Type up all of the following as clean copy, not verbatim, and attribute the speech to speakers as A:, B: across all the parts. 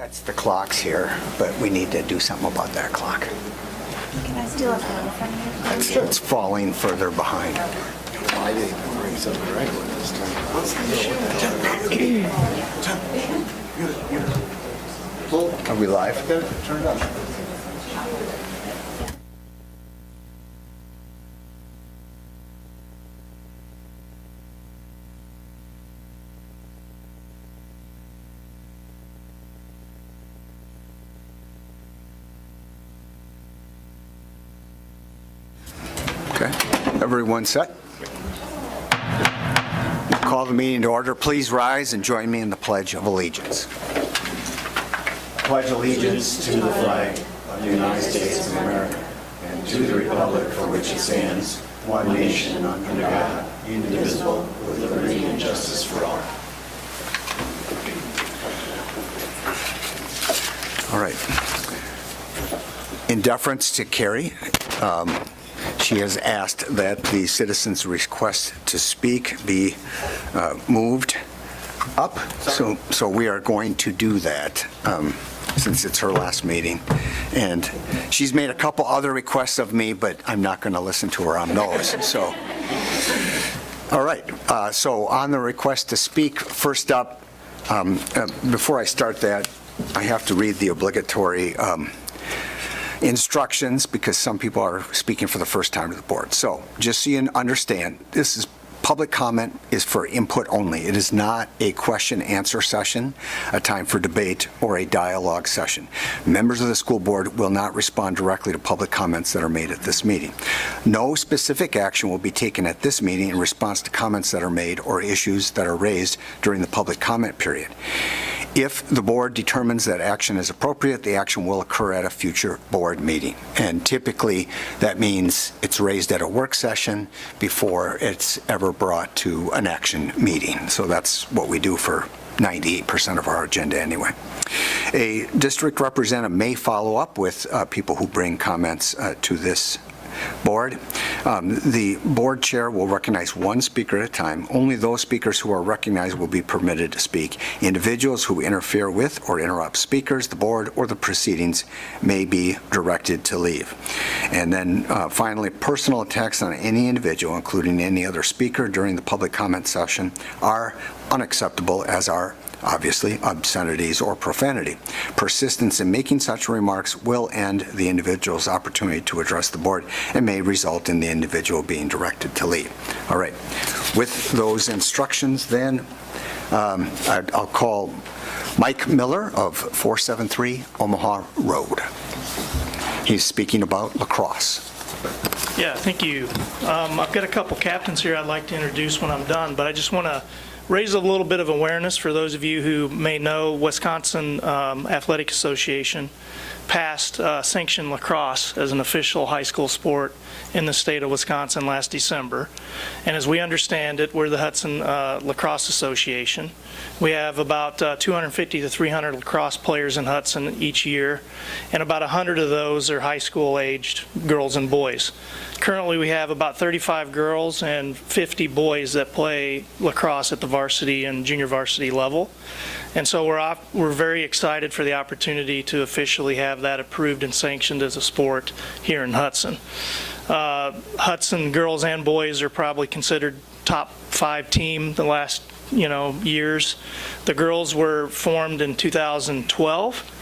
A: That's the clocks here, but we need to do something about that clock.
B: Can I steal a photo from you?
A: It's falling further behind.
C: I didn't bring something regular this time.
A: Are we live?
C: Turn it up.
A: Okay, everyone set? Call the meeting to order. Please rise and join me in the Pledge of Allegiance. Pledge allegiance to the flag of the United States of America and to the republic for which it stands, one nation under God, indivisible, with liberty and justice for all. All right. In deference to Carrie, she has asked that the citizens' request to speak be moved up, so we are going to do that since it's her last meeting. And she's made a couple other requests of me, but I'm not going to listen to her on those. So, all right. So on the request to speak, first up, before I start that, I have to read the obligatory instructions because some people are speaking for the first time to the board. So just so you understand, this is public comment is for input only. It is not a question-answer session, a time for debate, or a dialogue session. Members of the school board will not respond directly to public comments that are made at this meeting. No specific action will be taken at this meeting in response to comments that are made or issues that are raised during the public comment period. If the board determines that action is appropriate, the action will occur at a future board meeting. And typically, that means it's raised at a work session before it's ever brought to an action meeting. So that's what we do for 98% of our agenda anyway. A district representative may follow up with people who bring comments to this board. The board chair will recognize one speaker at a time. Only those speakers who are recognized will be permitted to speak. Individuals who interfere with or interrupt speakers, the board, or the proceedings may be directed to leave. And then finally, personal attacks on any individual, including any other speaker during the public comment session, are unacceptable, as are obviously obscenities or profanity. Persistence in making such remarks will end the individual's opportunity to address the board and may result in the individual being directed to leave. All right. With those instructions, then, I'll call Mike Miller of 473 Omaha Road. He's speaking about lacrosse.
D: Yeah, thank you. I've got a couple captains here I'd like to introduce when I'm done, but I just want to raise a little bit of awareness for those of you who may know Wisconsin Athletic Association passed sanctioned lacrosse as an official high school sport in the state of Wisconsin last December. And as we understand it, we're the Hudson Lacrosse Association. We have about 250 to 300 lacrosse players in Hudson each year, and about 100 of those are high school aged girls and boys. Currently we have about 35 girls and 50 boys that play lacrosse at the varsity and junior varsity level. And so we're very excited for the opportunity to officially have that approved and sanctioned as a sport here in Hudson. Hudson girls and boys are probably considered top 5 team the last years. The girls were formed in 2012.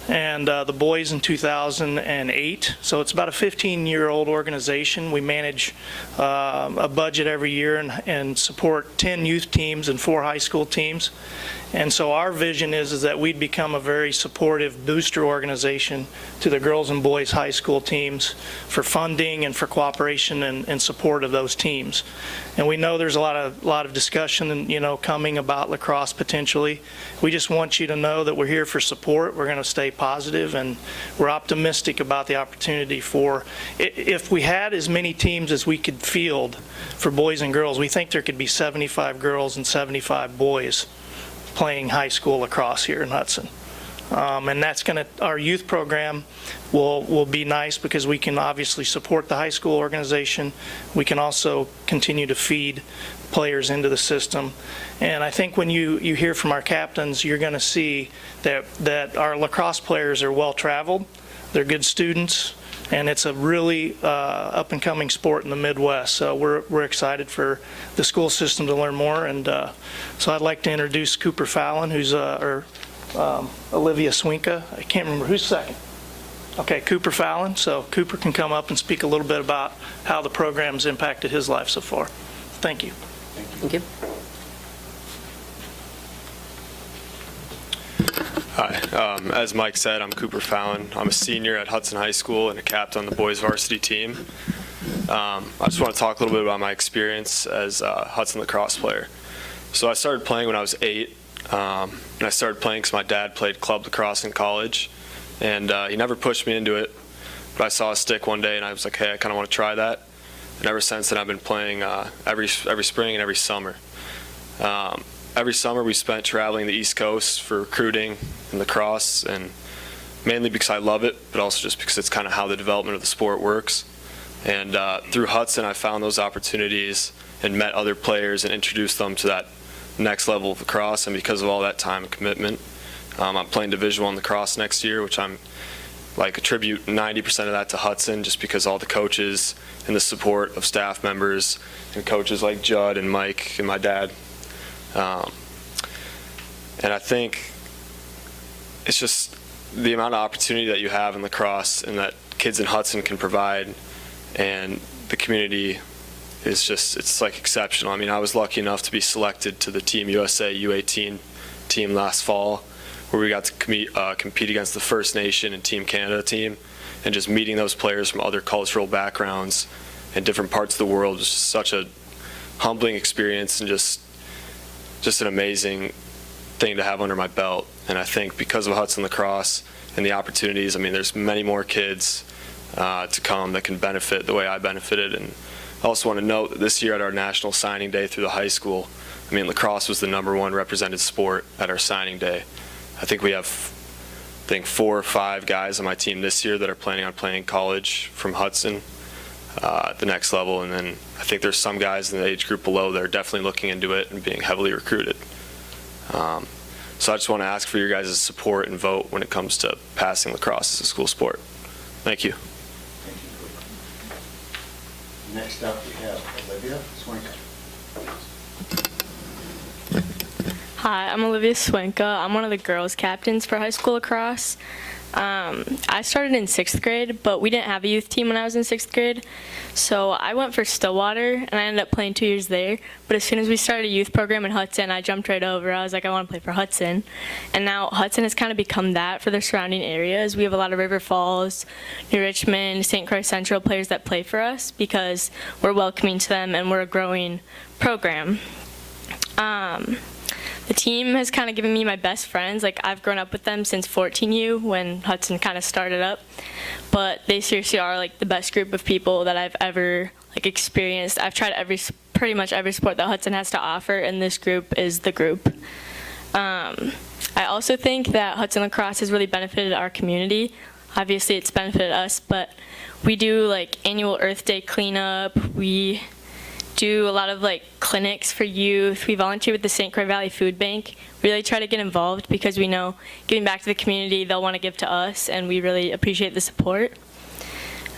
D: And the boys in 2008. So it's about a 15-year-old organization. We manage a budget every year and support 10 youth teams and 4 high school teams. And so our vision is that we'd become a very supportive booster organization to the girls and boys high school teams for funding and for cooperation and support of those teams. And we know there's a lot of discussion coming about lacrosse potentially. We just want you to know that we're here for support. We're going to stay positive, and we're optimistic about the opportunity for, if we had as many teams as we could field for boys and girls, we think there could be 75 girls and 75 boys playing high school lacrosse here in Hudson. And that's our youth program will be nice because we can obviously support the high school organization. We can also continue to feed players into the system. And I think when you hear from our captains, you're going to see that our lacrosse players are well-traveled, they're good students, and it's a really up-and-coming sport in the Midwest. So we're excited for the school system to learn more. And so I'd like to introduce Cooper Fallon, who's Olivia Swinka. I can't remember who's second. Okay, Cooper Fallon. So Cooper can come up and speak a little bit about how the program's impacted his life so far. Thank you.
E: Thank you.
F: Hi, as Mike said, I'm Cooper Fallon. I'm a senior at Hudson High School and a captain on the boys varsity team. I just want to talk a little bit about my experience as a Hudson lacrosse player. So I started playing when I was 8, and I started playing because my dad played club lacrosse in college, and he never pushed me into it, but I saw a stick one day and I was like, hey, I kind of want to try that. And ever since then I've been playing every spring and every summer. Every summer we spent traveling the East Coast for recruiting and lacrosse, and mainly because I love it, but also just because it's kind of how the development of the sport works. And through Hudson, I found those opportunities and met other players and introduced them to that next level of lacrosse. And because of all that time and commitment, I'm playing Division I lacrosse next year, which I'm attribute 90% of that to Hudson, just because all the coaches and the support of staff members and coaches like Judd and Mike and my dad. And I think it's just the amount of opportunity that you have in lacrosse and that kids in Hudson can provide, and the community is just, it's exceptional. I mean, I was lucky enough to be selected to the Team USA U18 team last fall, where we got to compete against the First Nation and Team Canada team, and just meeting those players from other cultural backgrounds and different parts of the world was just such a humbling experience and just an amazing thing to have under my belt. And I think because of Hudson lacrosse and the opportunities, I mean, there's many more kids to come that can benefit the way I benefited. And I also want to note that this year at our National Signing Day through the high school, I mean, lacrosse was the #1 represented sport at our signing day. I think we have 4 or 5 guys on my team this year that are planning on playing college from Hudson at the next level, and then I think there's some guys in the age group below that are definitely looking into it and being heavily recruited. So I just want to ask for your guys' support and vote when it comes to passing lacrosse as a school sport. Thank you.
C: Thank you, Cooper. Next up, we have Olivia Swinka.
G: Hi, I'm Olivia Swinka. I'm one of the girls' captains for high school lacrosse. I started in 6th grade, but we didn't have a youth team when I was in 6th grade. So I went for Stillwater, and I ended up playing 2 years there. But as soon as we started a youth program in Hudson, I jumped right over. I was like, I want to play for Hudson. And now Hudson has kind of become that for the surrounding areas. We have a lot of River Falls, New Richmond, St. Croix Central players that play for us because we're welcoming to them and we're a growing program. The team has kind of given me my best friends. I've grown up with them since 14U when Hudson kind of started up. But they seriously are the best group of people that I've ever experienced. I've tried pretty much every sport that Hudson has to offer, and this group is the group. I also think that Hudson lacrosse has really benefited our community. Obviously, it's benefited us, but we do annual Earth Day cleanup. We do a lot of clinics for youth. We volunteer with the St. Croix Valley Food Bank. We really try to get involved because we know giving back to the community, they'll want to give to us, and we really appreciate the support.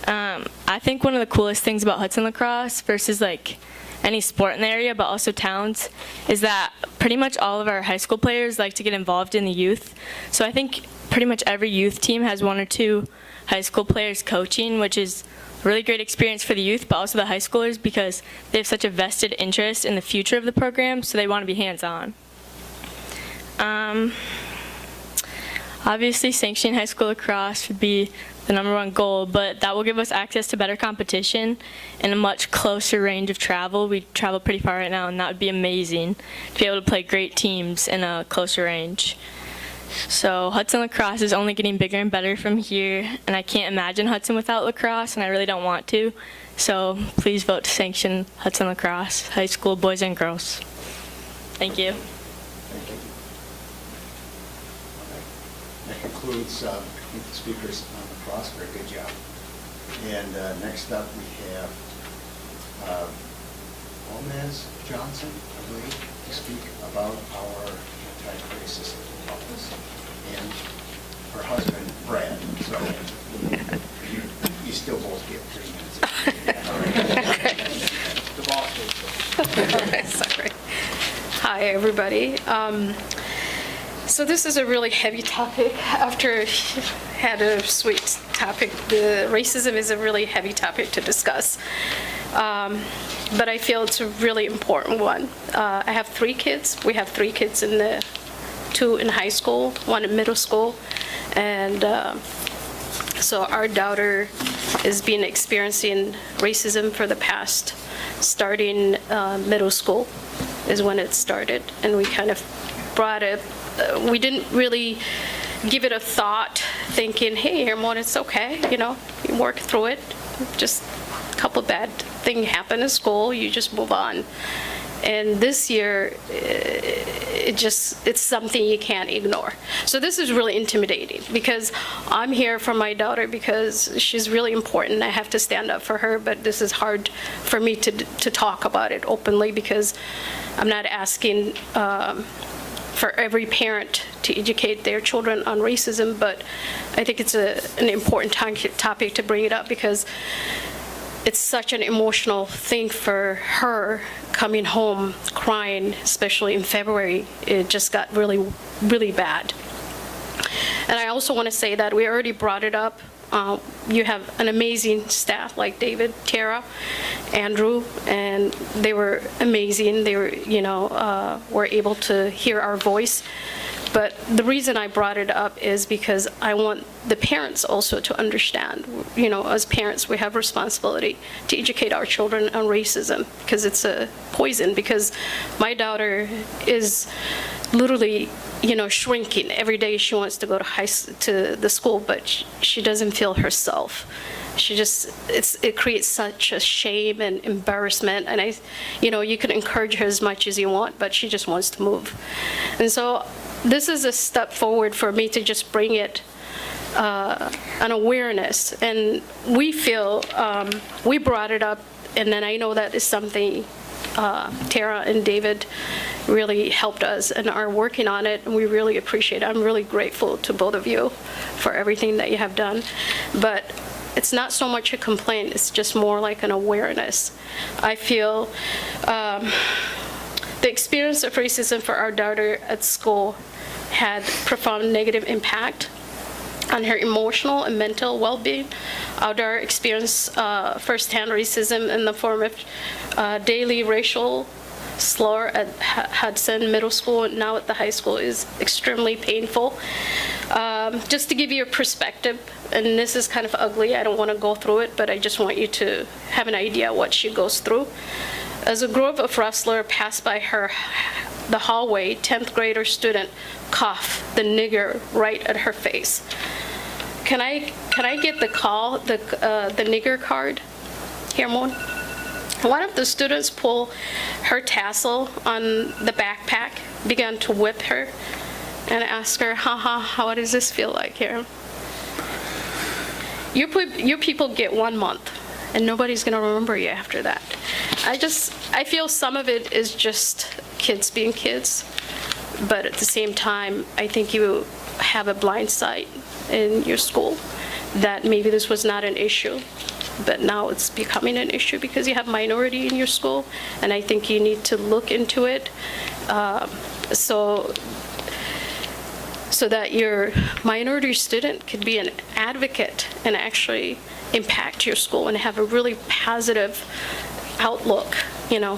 G: I think one of the coolest things about Hudson lacrosse versus any sport in the area, but also towns, is that pretty much all of our high school players like to get involved in the youth. So I think pretty much every youth team has 1 or 2 high school players coaching, which is a really great experience for the youth, but also the high schoolers because they have such a vested interest in the future of the program, so they want to be hands-on. Obviously, sanctioning high school lacrosse would be the #1 goal, but that will give us access to better competition and a much closer range of travel. We travel pretty far right now, and that would be amazing to be able to play great teams in a closer range. So Hudson lacrosse is only getting bigger and better from here, and I can't imagine Hudson without lacrosse, and I really don't want to. So please vote to sanction Hudson lacrosse, high school boys and girls. Thank you.
C: Thank you. That concludes, I think, the speakers on the cross. Very good job. And next up, we have Gomez Johnson, I believe, to speak about our anti-racist office, and her husband, Brad. So you still both get 3 minutes. The boss.
E: Sorry. Hi, everybody. So this is a really heavy topic. After had a sweet topic, the racism is a really heavy topic to discuss. But I feel it's a really important one. I have 3 kids. We have 3 kids 2 in high school, 1 in middle school, and so our daughter has been experiencing racism for the past, starting middle school is when it started, and we kind of brought it. We didn't really give it a thought, thinking, hey, Hermon, it's okay, you work through it. Just a couple bad things happen in school, you just move on. And this year, it's something you can't ignore. So this is really intimidating because I'm here for my daughter because she's really important. I have to stand up for her, but this is hard for me to talk about it openly because I'm not asking for every parent to educate their children on racism, but I think it's an important topic to bring it up because it's such an emotional thing for her coming home crying, especially in February. It just got really, really bad. And I also want to say that we already brought it up. You have an amazing staff like David, Tara, Andrew, and they were amazing. They were, were able to hear our voice. But the reason I brought it up is because I want the parents also to understand, as parents, we have responsibility to educate our children on racism because it's a poison. Because my daughter is literally, shrinking. Every day she wants to go to the school, but she doesn't feel herself. It creates such a shame and embarrassment. And you can encourage her as much as you want, but she just wants to move. And so this is a step forward for me to just bring it an awareness. And we feel, we brought it up, and then I know that is something Tara and David really helped us and are working on it, and we really appreciate it. I'm really grateful to both of you for everything that you have done. But it's not so much a complaint, it's just more like an awareness. I feel the experience of racism for our daughter at school had profound negative impact on her emotional and mental well-being. Our daughter experienced firsthand racism in the form of daily racial slur at Hudson Middle School and now at the high school is extremely painful. Just to give you a perspective, and this is kind of ugly, I don't want to go through it, but I just want you to have an idea what she goes through. As a group of wrestlers passed by the hallway, 10th grader student coughed the nigger right at her face. Can I get the call, the nigger card here, Moon? One of the students pulled her tassel on the backpack, began to whip her, and asked her, how does this feel like here? You people get 1 month, and nobody's gonna remember you after that. I feel some of it is just kids being kids, but at the same time, I think you have a blind sight in your school that maybe this was not an issue, but now it's becoming an issue because you have minority in your school, and I think you need to look into it so that your minority student could be an advocate and actually impact your school and have a really positive outlook,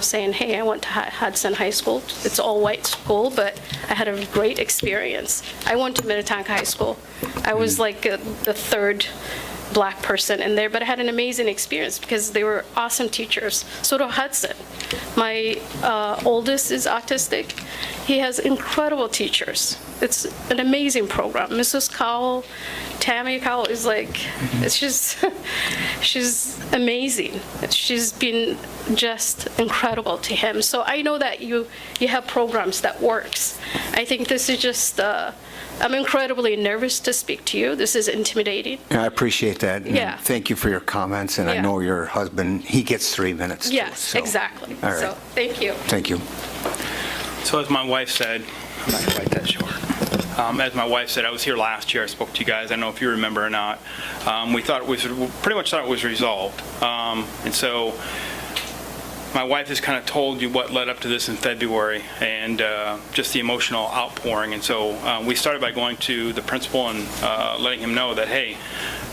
E: saying, hey, I went to Hudson High School. It's all white school, but I had a great experience. I went to Minnetonka High School. I was like the third Black person in there, but I had an amazing experience because they were awesome teachers. So did Hudson. My oldest is autistic. He has incredible teachers. It's an amazing program. Mrs. Cowell, Tammy Cowell is she's amazing. She's been just incredible to him. So I know that you have programs that works. I think this is just I'm incredibly nervous to speak to you. This is intimidating.
A: And I appreciate that. and
E: Yeah.
A: Thank you for your comments, and I
E: Yeah.
A: know your husband, he gets 3 minutes. too,
E: Yes,
A: so-
E: exactly.
A: All right.
E: So, thank you.
A: Thank you.
H: So as my wife said, I'm not quite that short. As my wife said, I was here last year, I spoke to you guys, I don't know if you remember or not. We pretty much thought it was resolved. And so my wife has kind of told you what led up to this in February and just the emotional outpouring. And so we started by going to the principal and letting him know that, hey,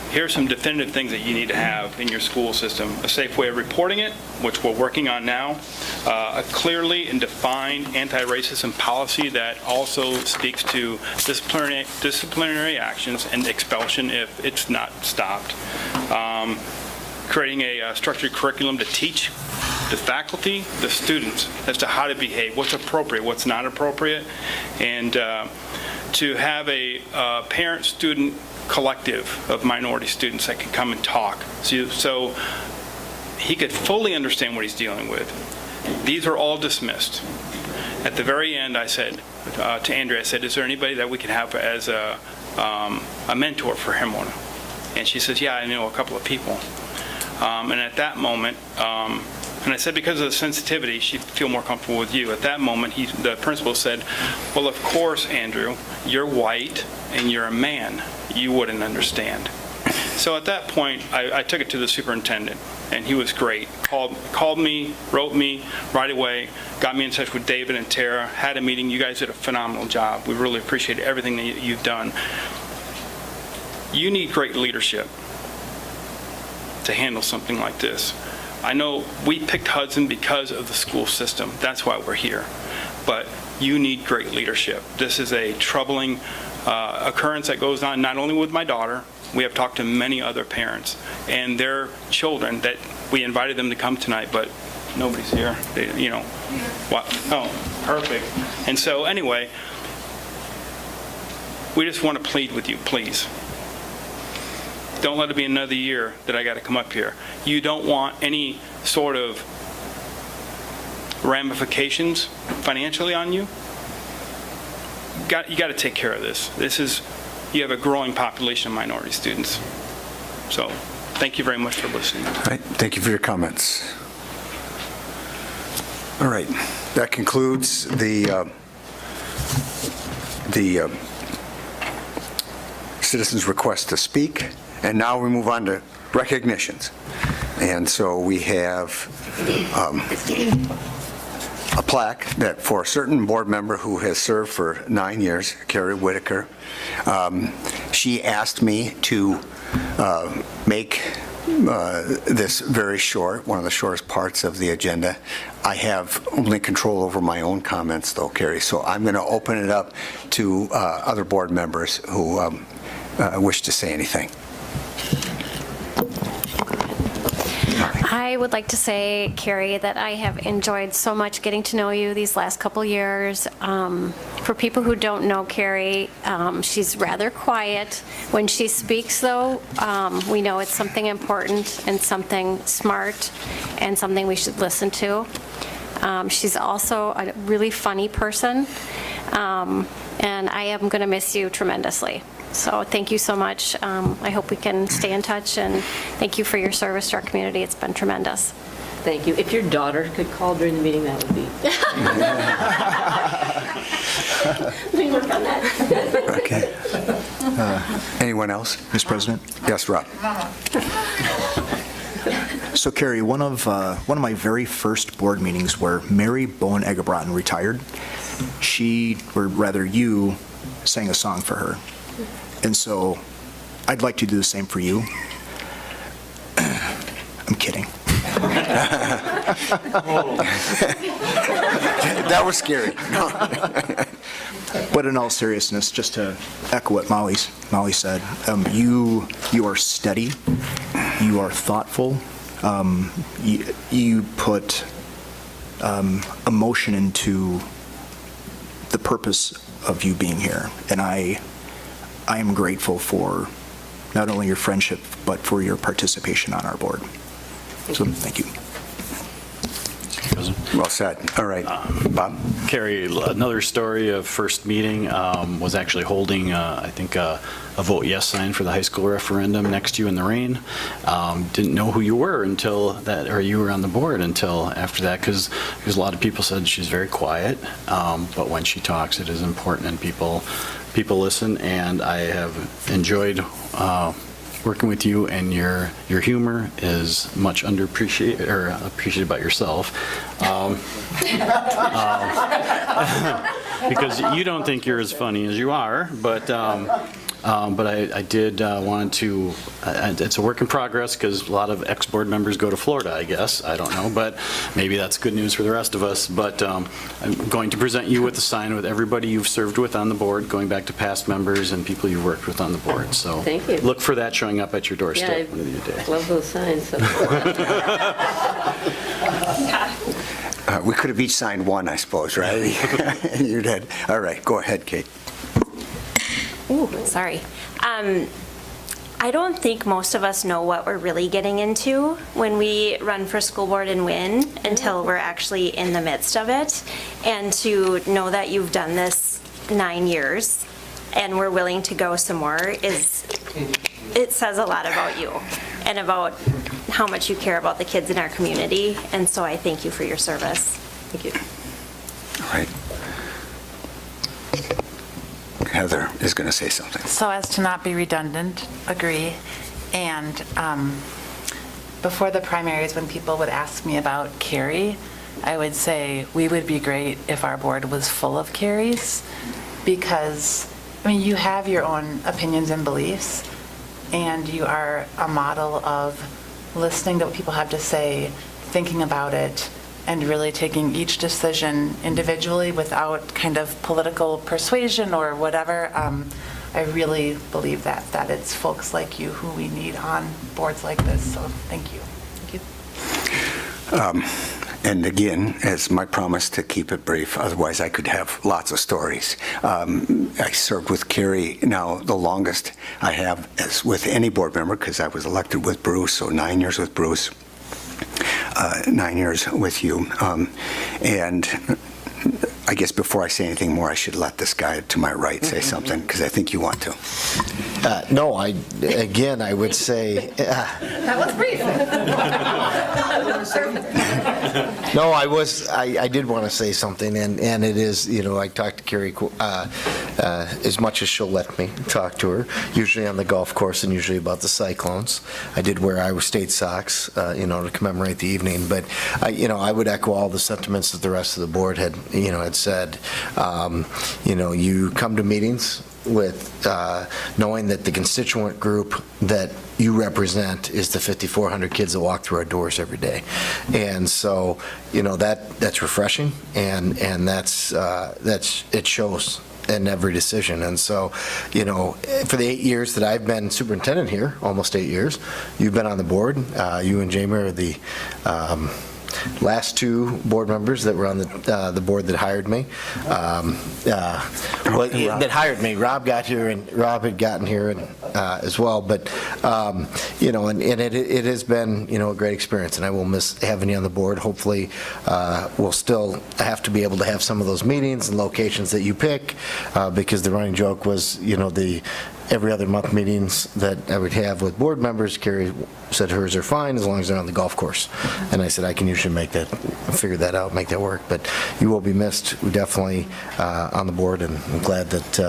H: here's some definitive things that you need to have in your school system. A safe way of reporting it, which we're working on now. A clearly and defined anti-racism policy that also speaks to disciplinary actions and expulsion if it's not stopped. Creating a structured curriculum to teach the faculty, the students, as to how to behave, what's appropriate, what's not appropriate, and to have a parent-student collective of minority students that can come and talk, so he could fully understand what he's dealing with. These are all dismissed. At the very end, I said to Andrea, I said, is there anybody that we can have as a mentor for him? And she says, yeah, I know a couple of people. And at that moment, and I said because of the sensitivity, she'd feel more comfortable with you. At that moment, the principal said, well, of course, Andrew, you're white and you're a man. You wouldn't understand. So at that point, I took it to the superintendent, and he was great. Called me, wrote me right away, got me in touch with David and Tara, had a meeting. You guys did a phenomenal job. We really appreciate everything that you've done. You need great leadership to handle something like this. I know we picked Hudson because of the school system. That's why we're here. But you need great leadership. This is a troubling occurrence that goes on not only with my daughter. We have talked to many other parents and their children that we invited them to come tonight, but nobody's here. What? Oh, perfect. And so anyway, we just want to plead with you, please. Don't let it be another year that I got to come up here. You don't want any sort of ramifications financially on you. You got to take care of this. You have a growing population of minority students. So, thank you very much for listening.
A: All right, thank you for your comments. All right, that concludes the citizens' request to speak. And now we move on to recognitions. And so we have a plaque that for a certain board member who has served for 9 years, Carrie Whitaker. She asked me to make this very short, one of the shortest parts of the agenda. I have only control over my own comments though, Carrie, so I'm going to open it up to other board members who wish to say anything.
B: I would like to say, Carrie, that I have enjoyed so much getting to know you these last couple years. For people who don't know Carrie, she's rather quiet. When she speaks, though, we know it's something important and something smart and something we should listen to. She's also a really funny person, and I am going to miss you tremendously. So thank you so much. I hope we can stay in touch, and thank you for your service to our community. It's been tremendous.
I: Thank you. If your daughter could call during the meeting, that would be.
B: Let me work on that.
A: Okay. Anyone else?
J: Mr. President?
A: Yes, Rob.
J: So Carrie, one of my very first board meetings where Mary Bowen Egebrotten retired, you sang a song for her. And so I'd like to do the same for you. I'm kidding.
A: That was scary.
J: But in all seriousness, just to echo what Molly said, you are steady, you are thoughtful, you put emotion into the purpose of you being here, and I am grateful for not only your friendship, but for your participation on our board. So, thank you.
A: Well said. All right, Bob?
K: Carrie, another story of first meeting was actually holding, I think, a vote yes sign for the high school referendum next to you in the rain. Didn't know who you were until that, or you were on the board until after that, because a lot of people said she's very quiet, but when she talks, it is important, and people listen, and I have enjoyed working with you, and your humor is much underappreciated, or appreciated by yourself. Because you don't think you're as funny as you are, but I did want to, it's a work in progress, because a lot of ex-board members go to Florida, I guess. I don't know, but maybe that's good news for the rest of us. But I'm going to present you with a sign with everybody you've served with on the board, going back to past members and people you've worked with on the board. So
I: Thank you.
K: look for that showing up at your doorstep one of these days.
I: Love those signs.
A: We could have each signed one, I suppose, right? You did. All right, go ahead, Kate.
L: Ooh, sorry. I don't think most of us know what we're really getting into when we run for school board and win until we're actually in the midst of it. And to know that you've done this 9 years and we're willing to go some more it says a lot about you and about how much you care about the kids in our community. And so I thank you for your service. Thank you.
A: All right. Heather is going to say something.
M: So as to not be redundant, agree. And before the primaries, when people would ask me about Carrie, I would say we would be great if our board was full of Carries, because, I mean, you have your own opinions and beliefs, and you are a model of listening to what people have to say, thinking about it, and really taking each decision individually without kind of political persuasion or whatever. I really believe that it's folks like you who we need on boards like this, so thank you. Thank you.
A: And again, as my promise to keep it brief, otherwise I could have lots of stories. I served with Carrie now the longest I have as with any board member, because I was elected with Bruce, so 9 years with Bruce. 9 years with you. And I guess before I say anything more, I should let this guy to my right say something, because I think you want to.
N: No, I would say...
M: That was brief.
N: No, I did want to say something, and it is, I talked to Carrie as much as she'll let me talk to her, usually on the golf course and usually about the Cyclones. I did wear Iowa State socks, to commemorate the evening, but, I would echo all the sentiments that the rest of the board had said. You come to meetings with knowing that the constituent group that you represent is the 5,400 kids that walk through our doors every day. And so, that's refreshing, and that's it shows in every decision. And so, for the 8 years that I've been superintendent here, almost 8 years, you've been on the board. You and Jamie are the last two board members that were on the board that hired me. That hired me. Rob got here, and Rob had gotten here as well. But and it has been a great experience, and I will miss having you on the board. Hopefully, we'll still have to be able to have some of those meetings and locations that you pick, because the running joke was the every other month meetings that I would have with board members. Carrie said hers are fine as long as they're on the golf course. And I said, I can usually figure that out, make that work. But you will be missed. We definitely on the board, and I'm glad that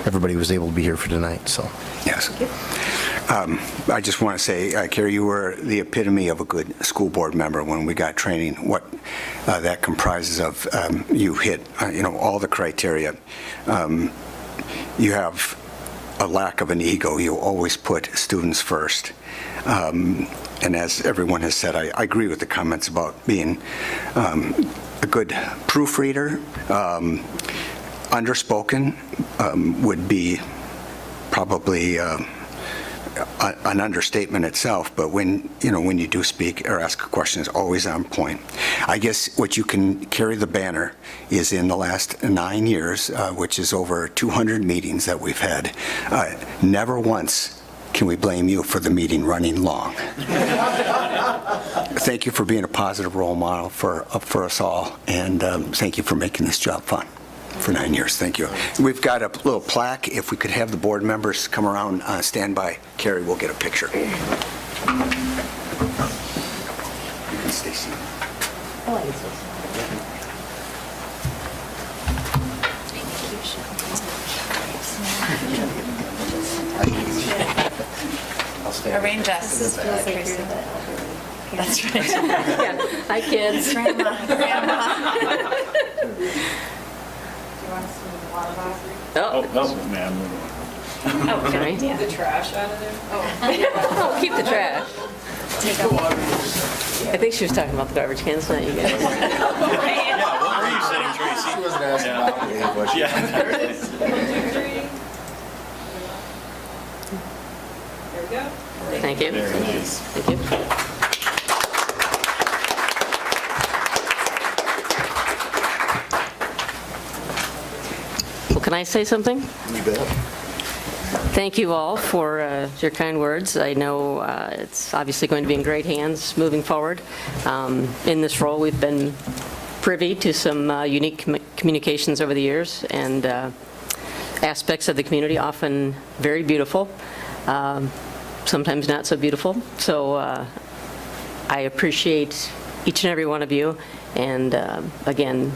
N: everybody was able to be here for tonight. So
A: yes. I just want to say, Carrie, you were the epitome of a good school board member when we got training. What that comprises of, you hit, all the criteria. You have a lack of an ego. You always put students first. And as everyone has said, I agree with the comments about being a good proofreader. Underspoken would be probably an understatement itself, but when you do speak or ask a question, it's always on point. I guess what you can carry the banner is in the last 9 years, which is over 200 meetings that we've had, never once can we blame you for the meeting running long? Thank you for being a positive role model for us all, and thank you for making this job fun for 9 years. Thank you. We've got a little plaque. If we could have the board members come around, stand by. Carrie, we'll get a picture. You can stay seated.
M: Arrange us.
I: That's right. Yeah. Hi, kids.
M: Grandma.
I: Oh,
K: man.
I: oh, can I?
O: Take the trash out of there?
I: Oh, keep the trash. I think she was talking about the garbage cans, not you guys.
K: Where are you sitting, Tracy?
N: She wasn't asking about me, was she?
O: There we go.
I: Thank you. Thank you. Well, can I say something?
N: You bet.
I: Thank you all for your kind words. I know it's obviously going to be in great hands moving forward. In this role, we've been privy to some unique communications over the years and aspects of the community, often very beautiful, sometimes not so beautiful. So I appreciate each and every one of you. And again,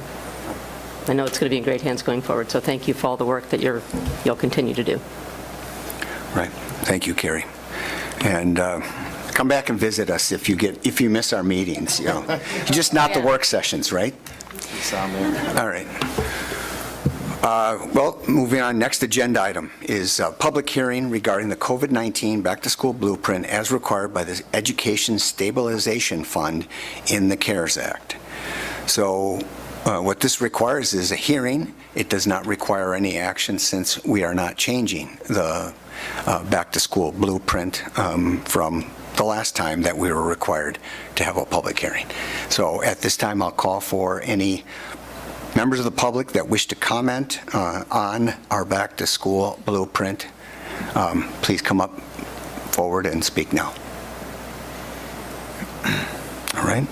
I: I know it's going to be in great hands going forward. So thank you for all the work that you'll continue to do.
A: Right. Thank you, Carrie. And come back and visit us if you miss our meetings. You know, just not the work sessions, right?
N: It's on there.
A: All right. Well, moving on. Next agenda item is a public hearing regarding the COVID-19 back-to-school blueprint as required by the Education Stabilization Fund in the CARES Act. So what this requires is a hearing. It does not require any action since we are not changing the back-to-school blueprint from the last time that we were required to have a public hearing. So at this time, I'll call for any members of the public that wish to comment on our back-to-school blueprint. Please come up forward and speak now. All right.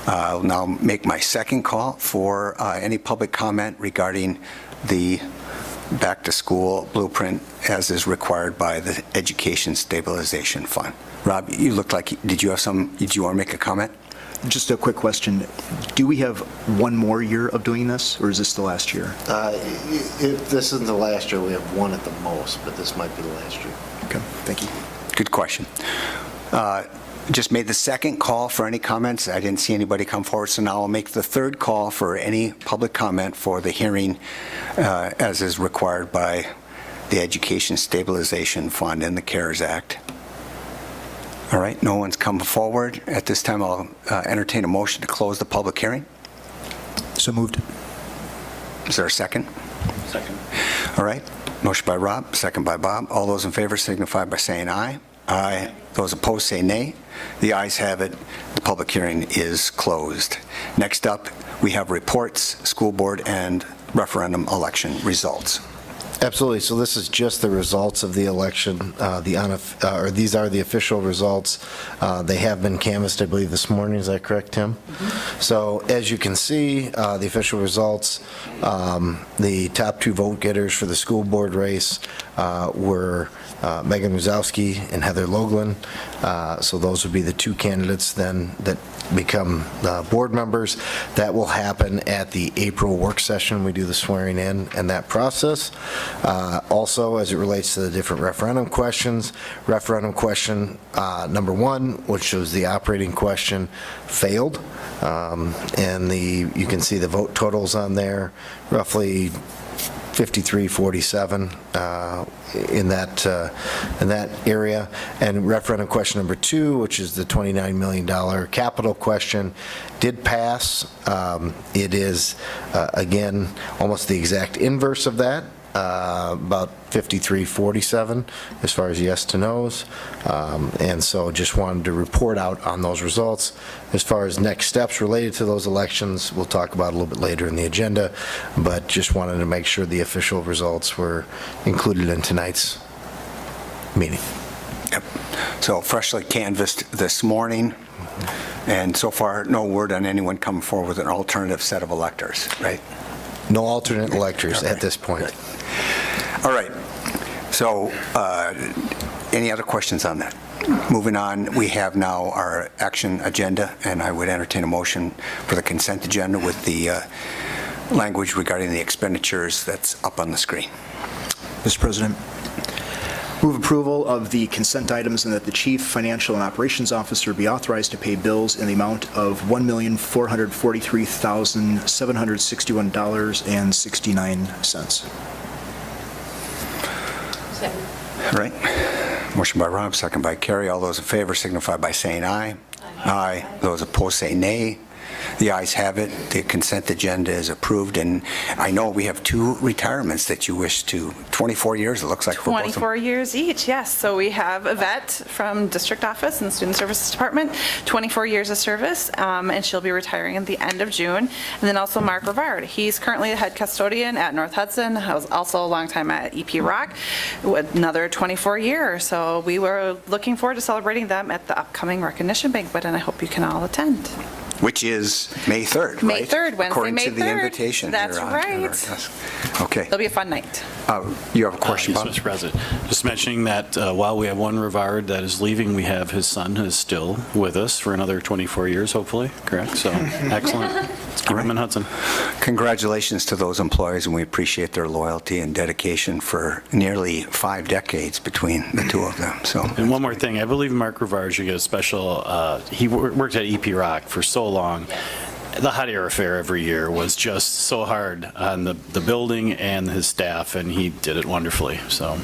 A: I'll now make my second call for any public comment regarding the back-to-school blueprint as is required by the Education Stabilization Fund. Rob, you look like, did you want to make a comment?
J: Just a quick question. Do we have one more year of doing this, or is this the last year?
N: If this isn't the last year, we have one at the most, but this might be the last year.
J: Okay, thank you.
A: Good question. Just made the second call for any comments. I didn't see anybody come forward, so now I'll make the third call for any public comment for the hearing as is required by the Education Stabilization Fund and the CARES Act. All right, no one's come forward. At this time, I'll entertain a motion to close the public hearing.
J: So moved.
A: Is there a second?
K: Second.
A: All right, motion by Rob, second by Bob. All those in favor signify by saying aye. Aye. Those opposed say nay. The ayes have it. The public hearing is closed. Next up, we have reports, school board, and referendum election results.
N: Absolutely. So this is just the results of the election. These are the official results. They have been canvassed, I believe, this morning. Is that correct, Tim? Mm-hmm. So as you can see, the official results, the top two vote getters for the school board race were Megan Wazowski and Heather Loughlin. So those would be the two candidates then that become board members. That will happen at the April work session. We do the swearing in and that process. Also, as it relates to the different referendum questions, referendum question number 1, which was the operating question, failed. And you can see the vote totals on there, roughly 53-47 in that area. And referendum question number 2, which is the $29 million capital question, did pass. It is, again, almost the exact inverse of that. About 53-47 as far as yes to no's. And so just wanted to report out on those results. As far as next steps related to those elections, we'll talk about a little bit later in the agenda, but just wanted to make sure the official results were included in tonight's meeting.
A: Yep. So freshly canvassed this morning, and so far, no word on anyone coming forward with an alternative set of electors, right?
N: No alternate electors at this point.
A: All right. So any other questions on that? Moving on, we have now our action agenda, and I would entertain a motion for the consent agenda with the language regarding the expenditures that's up on the screen.
J: Mr. President, move approval of the consent items and that the Chief Financial and Operations Officer be authorized to pay bills in the amount of $1,443,761.69.
O: Second.
A: All right. Motion by Rob, second by Carrie. All those in favor signify by saying aye. Aye. Those opposed say nay. The ayes have it. The consent agenda is approved, and I know we have 2 retirements that you wish to, 24 years, it looks like for both of them.
P: 24 years each, yes. So we have Yvette from District Office and the Student Services Department, 24 years of service, and she'll be retiring at the end of June. And then also Mark Rivard. He's currently the head custodian at North Hudson, was also a long time at EP Rock, with another 24 years. So we were looking forward to celebrating them at the upcoming recognition banquet, and I hope you can all attend.
A: Which is May 3rd,
P: May
A: right?
P: 3rd, Wednesday,
A: According
P: May
A: to the
P: 3rd.
A: invitation.
P: That's
A: here on
P: right.
A: our desk. Okay.
P: It'll be a fun night.
A: You have a question,
K: Yes,
A: Bob?
K: Mr. President. Just mentioning that while we have one Rivard that is leaving, we have his son who is still with us for another 24 years, hopefully, correct? So, excellent. Let's keep him in Hudson.
A: Congratulations to those employees, and we appreciate their loyalty and dedication for nearly 5 decades between the 2 of them. So,
K: And one more thing, I believe Mark Rivard should get a special, he worked at EP Rock for so long. The hot air affair every year was just so hard on the building and his staff, and he did it wonderfully, so.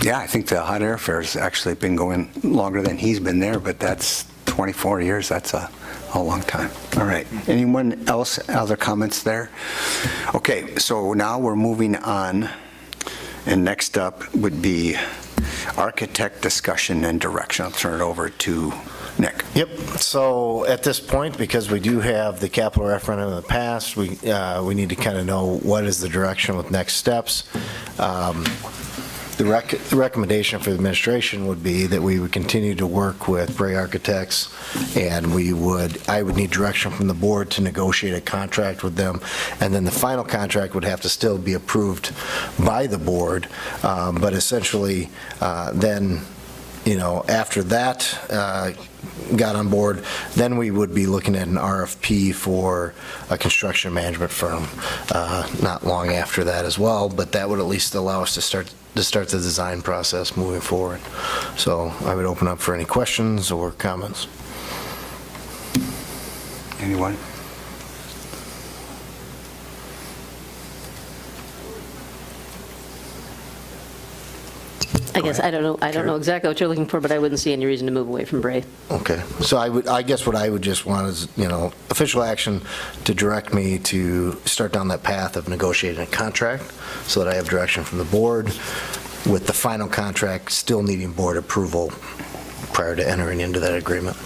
A: yeah, I think the hot air fair has actually been going longer than he's been there, but that's 24 years. That's a long time. All right. Anyone else, other comments there? Okay, so now we're moving on, and next up would be architect discussion and direction. I'll turn it over to Nick.
N: Yep. So at this point, because we do have the capital referendum in the past, we need to kind of know what is the direction with next steps. The recommendation for the administration would be that we would continue to work with Bray Architects, and I would need direction from the board to negotiate a contract with them, and then the final contract would have to still be approved by the board, but essentially then, after that got on board, then we would be looking at an RFP for a construction management firm not long after that as well, but that would at least allow us to start the design process moving forward. So I would open up for any questions or comments.
A: Anyone?
I: I guess, I don't know exactly what you're looking for, but I wouldn't see any reason to move away from Bray.
N: Okay, so I guess what I would just want is, official action to direct me to start down that path of negotiating a contract so that I have direction from the board, with the final contract still needing board approval prior to entering into that agreement.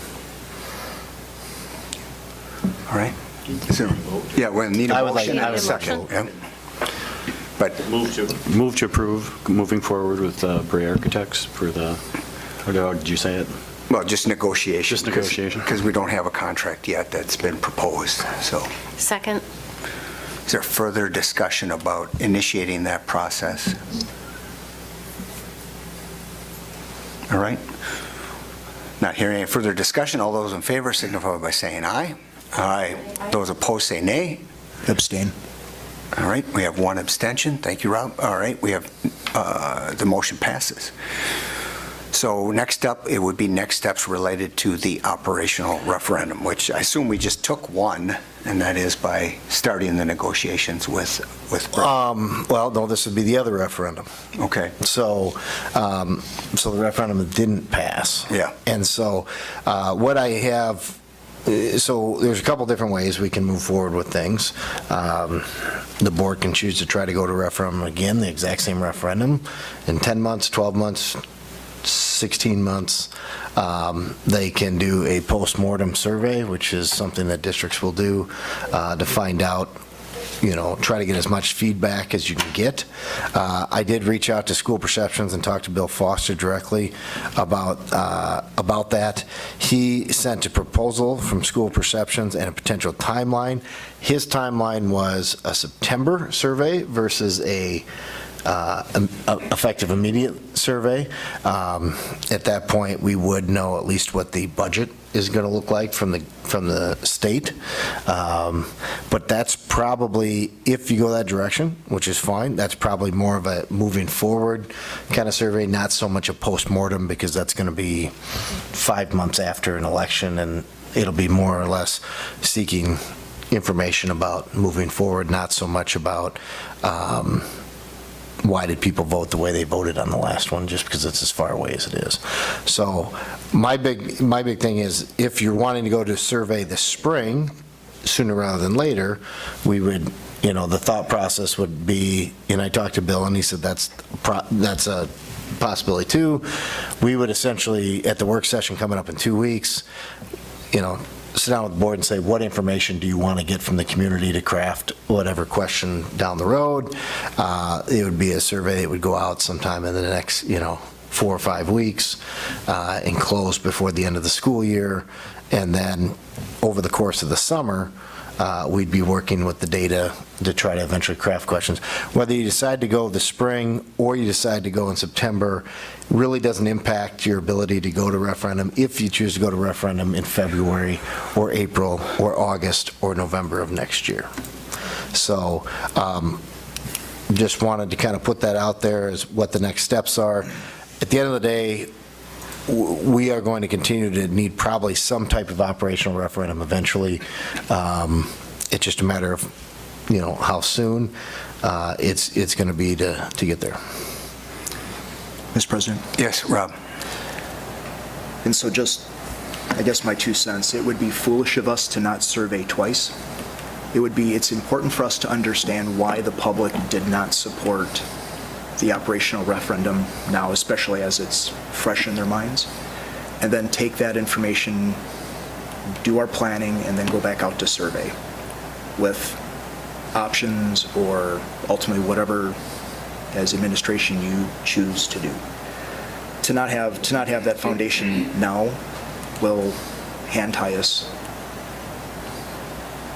A: All right. Yeah, we'll need a motion and a second. Yeah. But
K: Move to approve, moving forward with Bray Architects for the, how did you say it?
A: Well, just negotiation.
K: Just negotiation.
A: Because we don't have a contract yet that's been proposed, so.
B: Second.
A: Is there further discussion about initiating that process? All right. Not hearing any further discussion. All those in favor signify by saying aye. Aye. Those opposed say nay.
J: Abstain.
A: All right, we have 1 abstention. Thank you, Rob. All right, we have, the motion passes. So next up, it would be next steps related to the operational referendum, which I assume we just took one, and that is by starting the negotiations with Bray.
N: Well, no, this would be the other referendum.
A: Okay.
N: So the referendum didn't pass.
A: Yeah.
N: And so what I have, so there's a couple different ways we can move forward with things. The board can choose to try to go to referendum again, the exact same referendum, in 10 months, 12 months, 16 months. They can do a post-mortem survey, which is something that districts will do to find out try to get as much feedback as you can get. I did reach out to School Perceptions and talk to Bill Foster directly about that. He sent a proposal from School Perceptions and a potential timeline. His timeline was a September survey versus a effective immediate survey. At that point, we would know at least what the budget is going to look like from the state. But that's probably, if you go that direction, which is fine, that's probably more of a moving forward kind of survey, not so much a postmortem, because that's going to be 5 months after an election, and it'll be more or less seeking information about moving forward, not so much about why did people vote the way they voted on the last one, just because it's as far away as it is. So my big thing is, if you're wanting to go to survey this spring, sooner rather than later, we would, the thought process would be, and I talked to Bill and he said that's a possibility too. We would essentially, at the work session coming up in 2 weeks, sit down with the board and say, what information do you want to get from the community to craft whatever question down the road? It would be a survey that would go out sometime in the next, 4 or 5 weeks and close before the end of the school year. And then over the course of the summer, we'd be working with the data to try to eventually craft questions. Whether you decide to go this spring or you decide to go in September really doesn't impact your ability to go to referendum if you choose to go to referendum in February or April or August or November of next year. So just wanted to kind of put that out there as what the next steps are. At the end of the day, we are going to continue to need probably some type of operational referendum eventually. It's just a matter of, how soon it's going to be to get there.
J: Mr. President?
A: Yes, Rob.
J: And so just, I guess my 2 cents, it would be foolish of us to not survey twice. It's important for us to understand why the public did not support the operational referendum now, especially as it's fresh in their minds, and then take that information, do our planning, and then go back out to survey with options or ultimately whatever as administration you choose to do. To not have that foundation now will hand tie us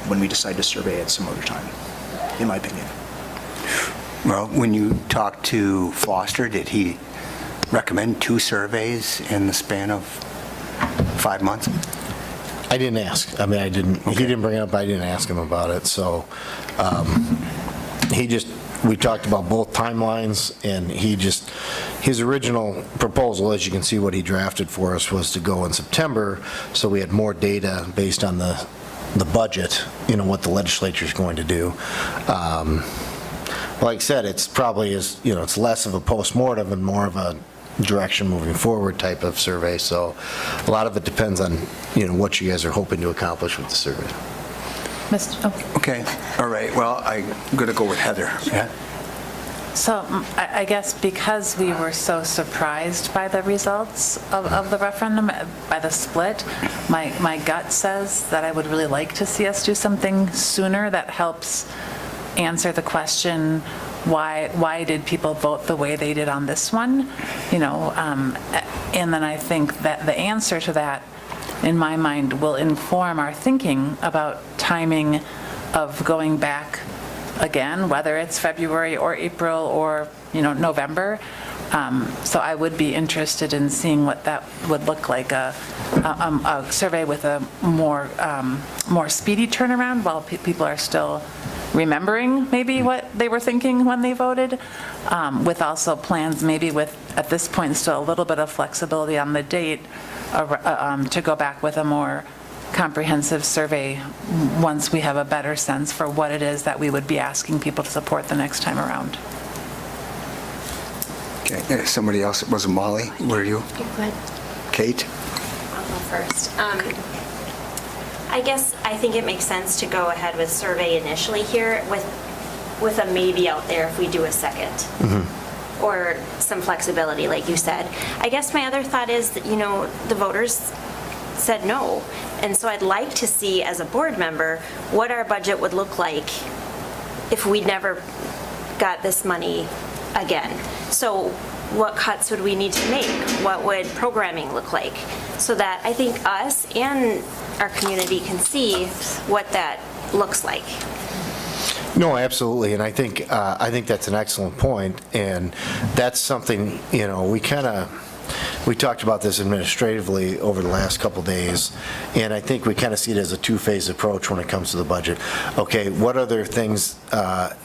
J: when we decide to survey at some other time, in my opinion.
A: Well, when you talked to Foster, did he recommend 2 surveys in the span of 5 months?
N: I didn't ask. I mean, I didn't. Okay. He didn't bring it up. I didn't ask him about it. So we talked about both timelines, and his original proposal, as you can see what he drafted for us, was to go in September, so we had more data based on the budget, what the legislature is going to do. Like I said, it's probably it's less of a postmortem and more of a direction moving forward type of survey. So a lot of it depends on, what you guys are hoping to accomplish with the survey.
A: Okay. All right. Well, I'm going to go with Heather. Yeah.
M: So I guess because we were so surprised by the results of the referendum, by the split, my gut says that I would really like to see us do something sooner that helps answer the question, why did people vote the way they did on this one? And then I think that the answer to that, in my mind, will inform our thinking about timing of going back again, whether it's February or April or, November. So I would be interested in seeing what that would look like, a survey with a more speedy turnaround while people are still remembering maybe what they were thinking when they voted, with also plans maybe with, at this point, still a little bit of flexibility on the date to go back with a more comprehensive survey once we have a better sense for what it is that we would be asking people to support the next time around.
A: Okay. Somebody else? Was it Molly? Were you?
L: Go ahead.
A: Kate?
L: I'll go first. I think it makes sense to go ahead with survey initially here with a maybe out there if we do a second. Mm-hmm. Or some flexibility, like you said. I guess my other thought is that, the voters said no. And so I'd like to see, as a board member, what our budget would look like if we never got this money again. So what cuts would we need to make? What would programming look like? So that I think us and our community can see what that looks like.
N: No, absolutely, and I think that's an excellent point, and that's something, we talked about this administratively over the last couple days, and I think we kind of see it as a two-phase approach when it comes to the budget. Okay, what other things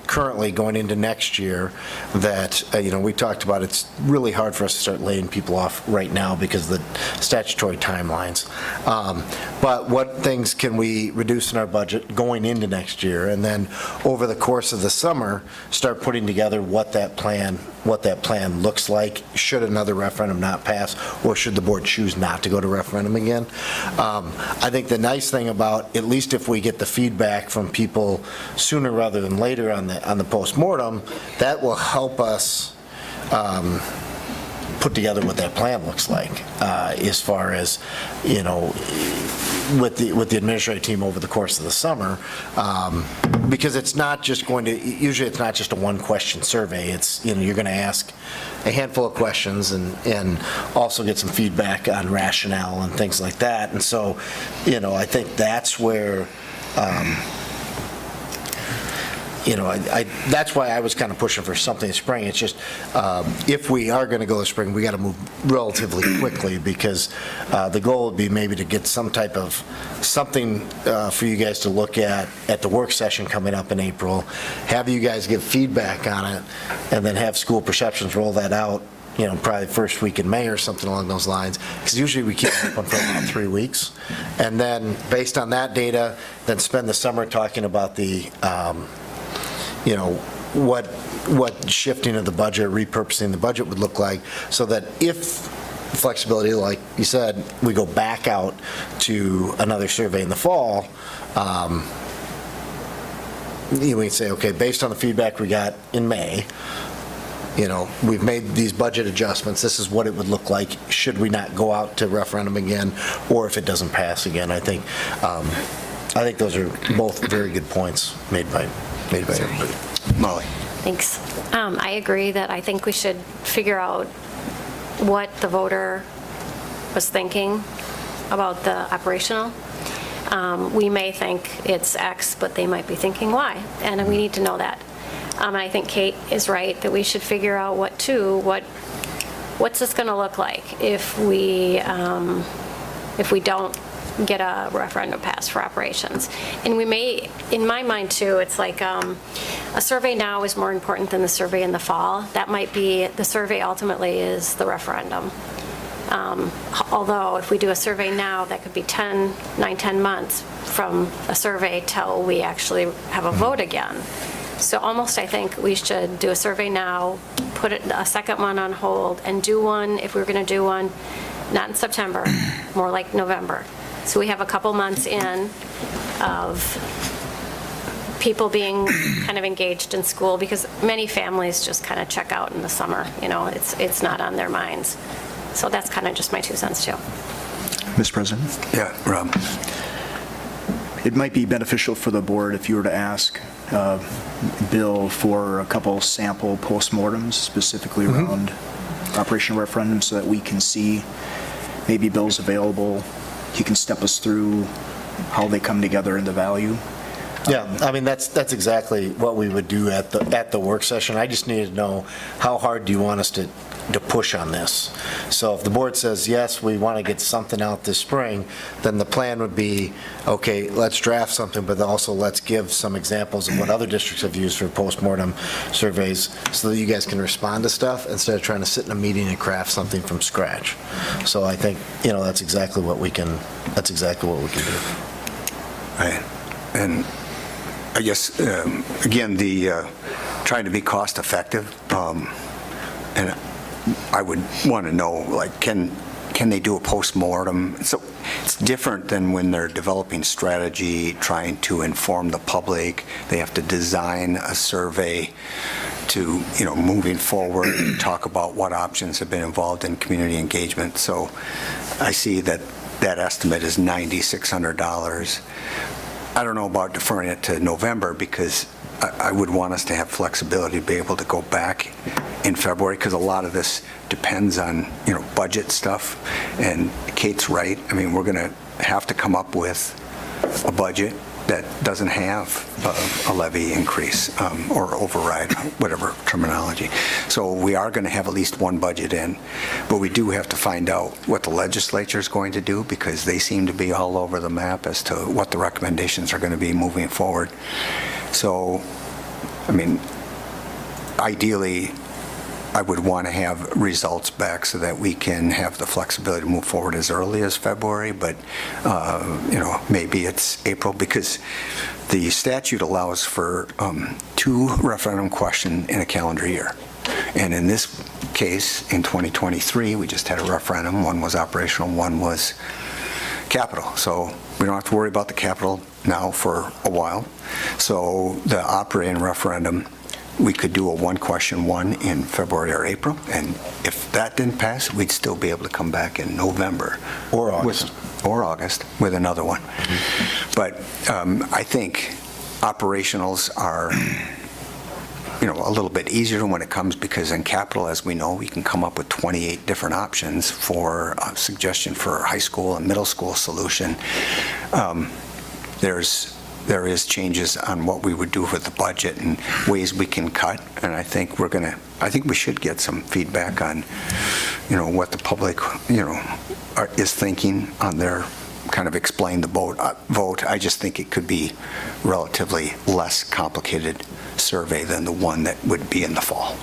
N: currently going into next year that, we talked about, it's really hard for us to start laying people off right now because of the statutory timelines. But what things can we reduce in our budget going into next year? And then over the course of the summer, start putting together what that plan looks like, should another referendum not pass, or should the board choose not to go to referendum again. I think the nice thing about, at least if we get the feedback from people sooner rather than later on the postmortem, that will help us put together what that plan looks like, as far as, with the administrative team over the course of the summer, because it's not just usually it's not just a one-question survey. It's, you're going to ask a handful of questions and also get some feedback on rationale and things like that. And so, I think that's where, that's why I was kind of pushing for something in spring. It's just, if we are going to go to spring, we got to move relatively quickly, because the goal would be maybe to get some type of something for you guys to look at the work session coming up in April, have you guys give feedback on it, and then have school perceptions roll that out, probably first week in May or something along those lines, because usually we keep it open for about 3 weeks. And then, based on that data, then spend the summer talking about the what shifting of the budget, repurposing the budget would look like, so that if flexibility, like you said, we go back out to another survey in the fall, we can say, okay, based on the feedback we got in May, we've made these budget adjustments, this is what it would look like should we not go out to referendum again, or if it doesn't pass again. I think those are both very good points made by everybody.
A: Molly.
B: Thanks. I agree that I think we should figure out what the voter was thinking about the operational. We may think it's X, but they might be thinking Y, and we need to know that. And I think Kate is right that we should figure out what's this going to look like if we don't get a referendum passed for operations. And we may, in my mind too, it's like a survey now is more important than the survey in the fall. That might be, the survey ultimately is the referendum. Although if we do a survey now, that could be 9-10 months from a survey till we actually have a vote again. So almost I think we should do a survey now, put a second one on hold, and do one, if we were going to do one, not in September, more like November. So we have a couple months in of people being kind of engaged in school, because many families just kind of check out in the summer. It's not on their minds. So that's kind of just my 2 cents too.
J: Mr. President?
A: Yeah, Rob.
J: It might be beneficial for the board if you were to ask Bill for a couple sample postmortems specifically around Operation Referendum, so that we can see, maybe Bill's available, he can step us through how they come together and the value.
N: Yeah, I mean, that's exactly what we would do at the work session. I just needed to know, how hard do you want us to push on this? So if the board says, yes, we want to get something out this spring, then the plan would be, okay, let's draft something, but also let's give some examples of what other districts have used for postmortem surveys, so that you guys can respond to stuff instead of trying to sit in a meeting and craft something from scratch. So I think, that's exactly what we can do.
A: Right. And I guess, again, the trying to be cost effective, and I would want to know, like, can they do a postmortem? So it's different than when they're developing strategy, trying to inform the public. They have to design a survey to, moving forward, and talk about what options have been involved in community engagement. So I see that estimate is $9,600. I don't know about deferring it to November, because I would want us to have flexibility to be able to go back in February, because a lot of this depends on, budget stuff. And Kate's right. I mean, we're going to have to come up with a budget that doesn't have a levy increase or override, whatever terminology. So we are going to have at least one budget in, but we do have to find out what the legislature is going to do, because they seem to be all over the map as to what the recommendations are going to be moving forward. So, I mean, ideally, I would want to have results back so that we can have the flexibility to move forward as early as February, but, maybe it's April, because the statute allows for 2 referendum questions in a calendar year. And in this case, in 2023, we just had a referendum. One was operational, one was capital. So we don't have to worry about the capital now for a while. So the operating referendum, we could do a one-question one in February or April, and if that didn't pass, we'd still be able to come back in November.
J: Or August.
A: Or August with another one. But I think operationals are, a little bit easier when it comes, because in capital, as we know, we can come up with 28 different options for a suggestion for high school and middle school solution. There is changes on what we would do with the budget and ways we can cut, and I think we should get some feedback on, what the public, is thinking on their kind of explain the vote. I just think it could be relatively less complicated survey than the one that would be in the fall.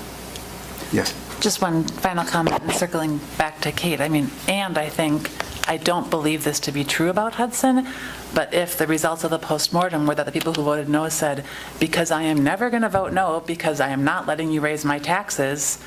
A: Yes?
M: Just one final comment, and circling back to Kate. I mean, and I think, I don't believe this to be true about Hudson, but if the results of the postmortem were that the people who voted no said, because I am never going to vote no, because I am not letting you raise my taxes,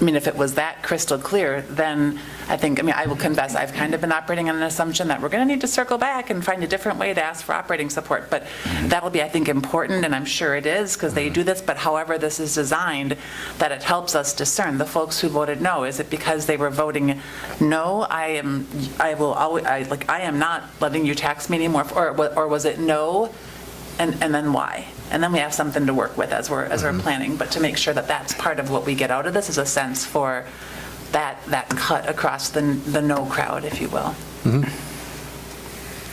M: I mean, if it was that crystal clear, then I will confess, I've kind of been operating on an assumption that we're going to need to circle back and find a different way to ask for operating support. But that'll be, I think, important, and I'm sure it is, because they do this, but however this is designed, that it helps us discern the folks who voted no. Is it because they were voting no, I am not letting you tax me anymore, or was it no, and then why? And then we have something to work with as we're planning, but to make sure that that's part of what we get out of this is a sense for that cut across the no crowd, if you will.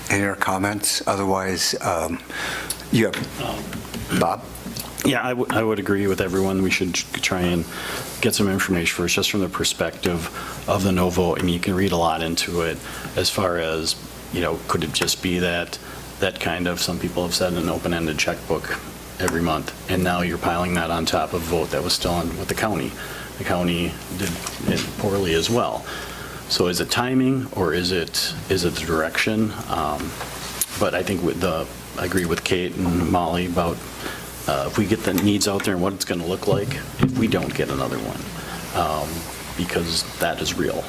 A: Any other comments? Otherwise, you have, Bob?
K: Yeah, I would agree with everyone. We should try and get some information first, just from the perspective of the no vote. I mean, you can read a lot into it as far as, could it just be that kind of, some people have said, an open-ended checkbook every month, and now you're piling that on top of a vote that was still on with the county. The county did it poorly as well. So is it timing, or is it the direction? But I think I agree with Kate and Molly about if we get the needs out there and what it's going to look like if we don't get another one, because that is real.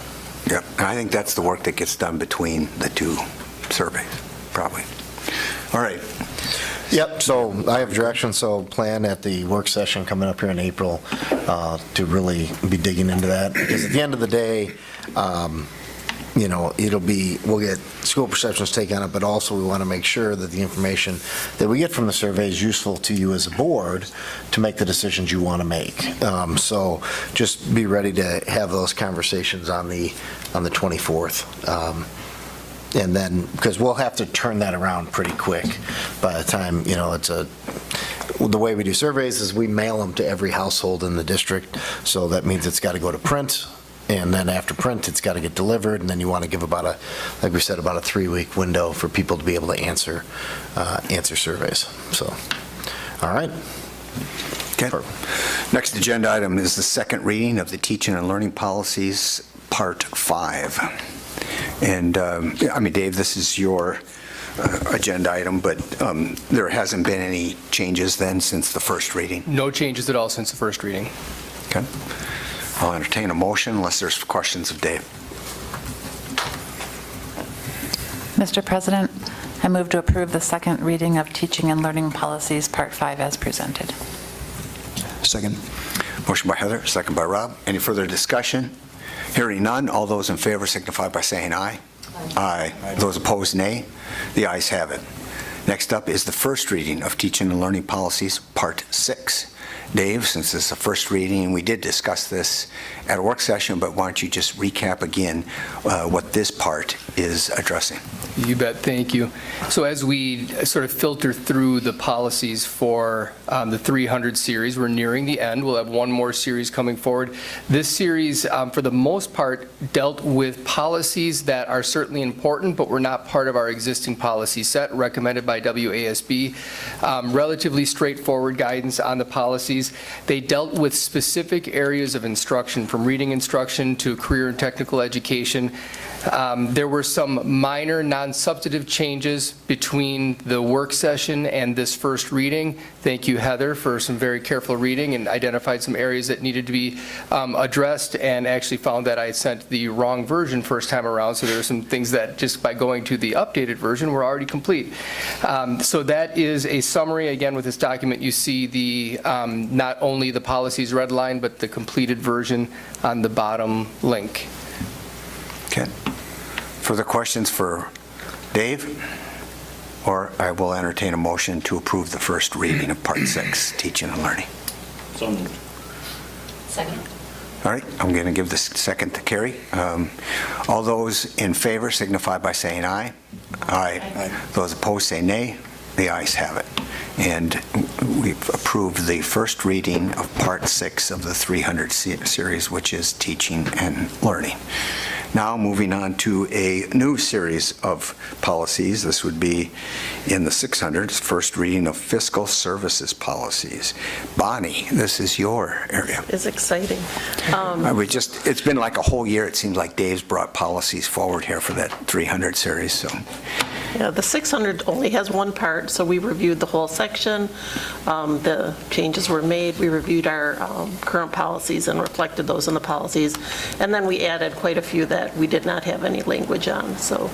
A: Yeah, and I think that's the work that gets done between the two surveys, probably. All right.
N: Yep, so I have direction, so plan at the work session coming up here in April to really be digging into that. Because at the end of the day, we'll get school perceptions taken on it, but also we want to make sure that the information that we get from the survey is useful to you as a board to make the decisions you want to make. So just be ready to have those conversations on the 24th. And then, because we'll have to turn that around pretty quick by the time, the way we do surveys is we mail them to every household in the district. So that means it's got to go to print, and then after print, it's got to get delivered, and then you want to give about like we said, about a 3-week window for people to be able to answer surveys. So, all right.
A: Okay. Next agenda item is the second reading of the teaching and learning policies, Part 5. And, Dave, this is your agenda item, but there hasn't been any changes then since the first reading?
Q: No changes at all since the first reading.
A: Okay. I'll entertain a motion unless there's questions of Dave.
M: Mr. President, I move to approve the second reading of Teaching and Learning Policies, Part 5, as presented.
J: Second.
A: Motion by Heather, second by Rob. Any further discussion? Hearing none, all those in favor signify by saying aye. Aye. Those opposed, nay. The ayes have it. Next up is the first reading of Teaching and Learning Policies, Part 6. Dave, since this is the first reading, we did discuss this at a work session, but why don't you just recap again what this part is addressing?
Q: You bet, thank you. So as we sort of filter through the policies for the 300 series, we're nearing the end. We'll have one more series coming forward. This series, for the most part, dealt with policies that are certainly important, but were not part of our existing policy set recommended by WASB. Relatively straightforward guidance on the policies. They dealt with specific areas of instruction, from reading instruction to career and technical education. There were some minor non-substantive changes between the work session and this first reading. Thank you, Heather, for some very careful reading and identified some areas that needed to be addressed, and actually found that I had sent the wrong version first time around, so there are some things that just by going to the updated version were already complete. So that is a summary. Again, with this document, you see the not only the policies redlined, but the completed version on the bottom link.
A: Okay. Further questions for Dave? Or I will entertain a motion to approve the first reading of Part 6, Teaching and Learning.
O: So moved. Second.
A: All right, I'm going to give this second to Carrie. All those in favor signify by saying aye. Aye. Those opposed say nay. The ayes have it. And we've approved the first reading of Part 6 of the 300 series, which is Teaching and Learning. Now moving on to a new series of policies. This would be in the 600s, first reading of Fiscal Services Policies. Bonnie, this is your area.
R: It's exciting.
A: It's been like a whole year. It seems like Dave's brought policies forward here for that 300 series. So.
R: Yeah, the 600 only has one part, so we reviewed the whole section. The changes were made. We reviewed our current policies and reflected those in the policies. And then we added quite a few that we did not have any language on. So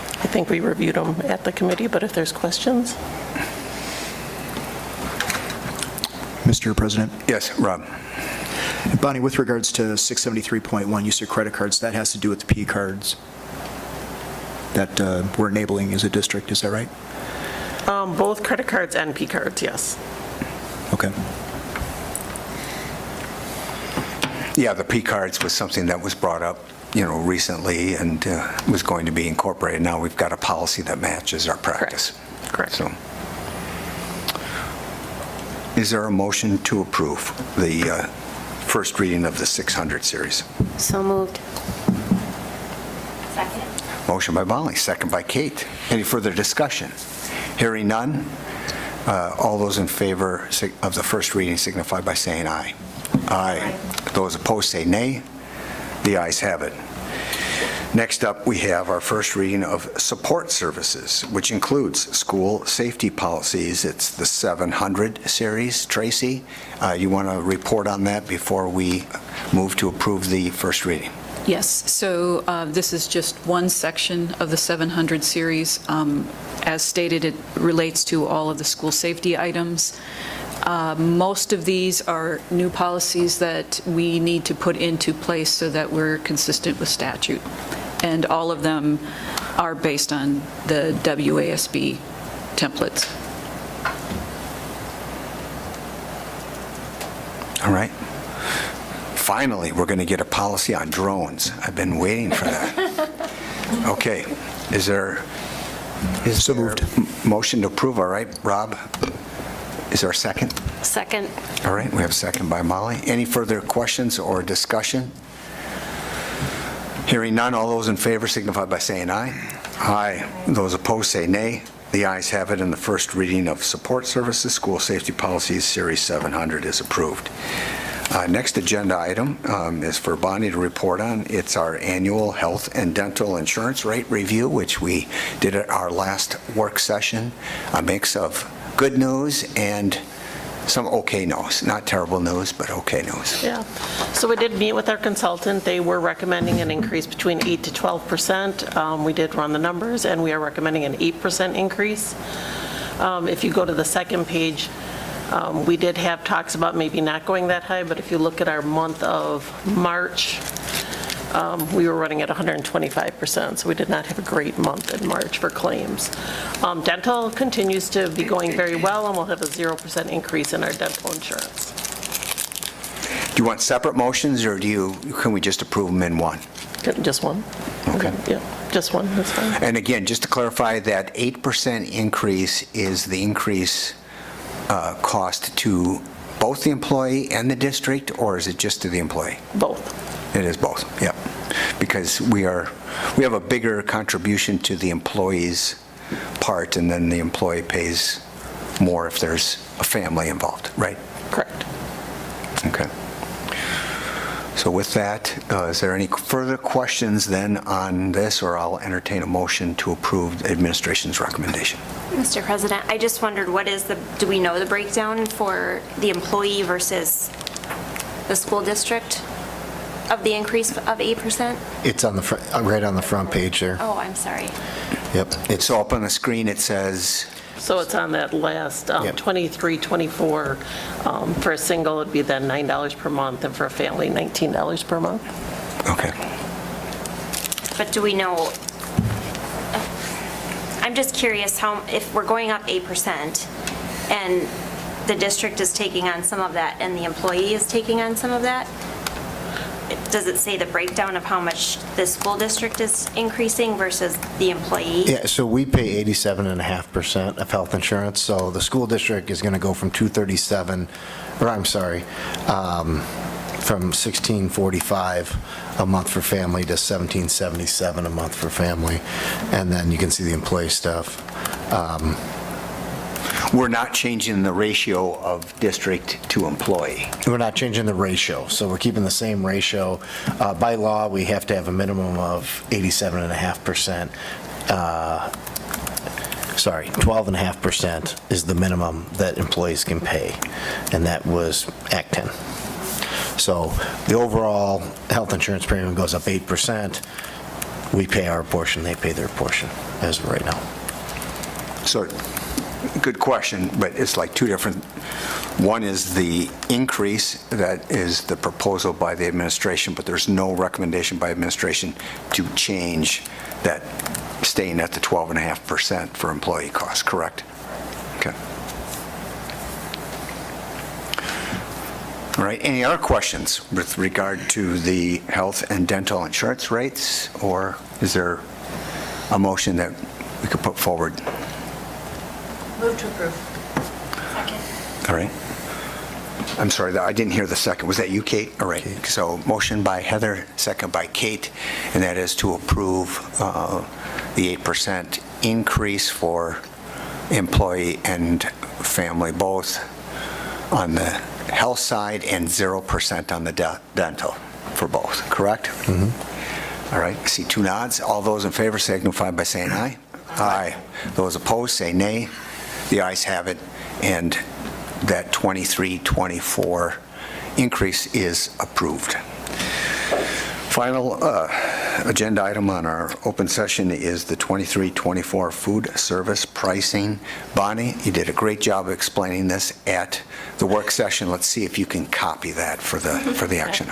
R: I think we reviewed them at the committee, but if there's questions.
J: Mr. President?
A: Yes, Rob.
J: Bonnie, with regards to 673.1, use of credit cards, that has to do with the P cards that we're enabling as a district, is that right?
R: Both credit cards and P cards, yes.
J: Okay.
A: Yeah, the P cards was something that was brought up, recently and was going to be incorporated. Now we've got a policy that matches our practice.
R: Correct.
A: So, is there a motion to approve the first reading of the 600 series?
B: So moved.
O: Second.
A: Motion by Molly, second by Kate. Any further discussion? Hearing none, all those in favor of the first reading signify by saying aye. Aye. Those opposed say nay. The ayes have it. Next up, we have our first reading of support services, which includes school safety policies. It's the 700 series. Tracy, you want to report on that before we move to approve the first reading?
S: Yes, so this is just one section of the 700 series. As stated, it relates to all of the school safety items. Most of these are new policies that we need to put into place so that we're consistent with statute. And all of them are based on the WASB templates.
A: All right. Finally, we're going to get a policy on drones. I've been waiting for that. Okay. Is there motion to approve? All right, Rob? Is there a second?
B: Second.
A: All right, we have a second by Molly. Any further questions or discussion? Hearing none, all those in favor signify by saying aye. Aye. Those opposed say nay. The ayes have it, and the first reading of Support Services School Safety Policies Series 700 is approved. Next agenda item is for Bonnie to report on. It's our annual health and dental insurance rate review, which we did at our last work session. A mix of good news and some okay news. Not terrible news, but okay news.
R: Yeah. So we did meet with our consultant. They were recommending an increase between 8 to 12%. We did run the numbers, and we are recommending an 8% increase. If you go to the second page, we did have talks about maybe not going that high, but if you look at our month of March, we were running at 125%, so we did not have a great month in March for claims. Dental continues to be going very well, and we'll have a 0% increase in our dental insurance.
A: Do you want separate motions, or can we just approve them in one?
R: Just one?
A: Okay.
R: Yeah, just one, that's fine.
A: And again, just to clarify, that 8% increase is the increase cost to both the employee and the district, or is it just to the employee?
R: Both.
A: It is both, yep. Because we have a bigger contribution to the employee's part, and then the employee pays more if there's a family involved, right?
R: Correct.
A: Okay. So with that, is there any further questions then on this, or I'll entertain a motion to approve the administration's recommendation?
L: Mr. President, I just wondered, do we know the breakdown for the employee versus the school district of the increase of 8%?
N: It's on the right on the front page there.
L: Oh, I'm sorry.
N: Yep.
A: It's up on the screen. It says...
R: So it's on that last 23, 24. For a single, it'd be then $9 per month, and for a family, $19 per month.
A: Okay.
L: But do we know, I'm just curious if we're going up 8% and the district is taking on some of that and the employee is taking on some of that, does it say the breakdown of how much the school district is increasing versus the employee?
N: Yeah, so we pay 87.5% of health insurance, so the school district is going to go from $237, from $1,645 a month for family to $1,777 a month for family, and then you can see the employee stuff.
A: We're not changing the ratio of district to employee.
N: We're not changing the ratio, so we're keeping the same ratio. By law, we have to have a minimum of 87.5%. 12.5% is the minimum that employees can pay, and that was Act 10. So the overall health insurance premium goes up 8%. We pay our portion, they pay their portion as of right now.
A: So, good question, but it's like two different. One is the increase that is the proposal by the administration, but there's no recommendation by administration to change that, staying at the 12.5% for employee costs, correct? Okay. All right, any other questions with regard to the health and dental insurance rates, or is there a motion that we could put forward?
O: Move to approve. Second.
A: All right. I'm sorry, I didn't hear the second. Was that you, Kate? All right. So motion by Heather, second by Kate, and that is to approve the 8% increase for employee and family both on the health side and 0% on the dental for both, correct?
N: Mm-hmm.
A: All right, I see two nods. All those in favor signify by saying aye. Aye. Those opposed say nay. The ayes have it, and that 23-24 increase is approved. Final agenda item on our open session is the 23-24 food service pricing. Bonnie, you did a great job of explaining this at the work session. Let's see if you can copy that for the action.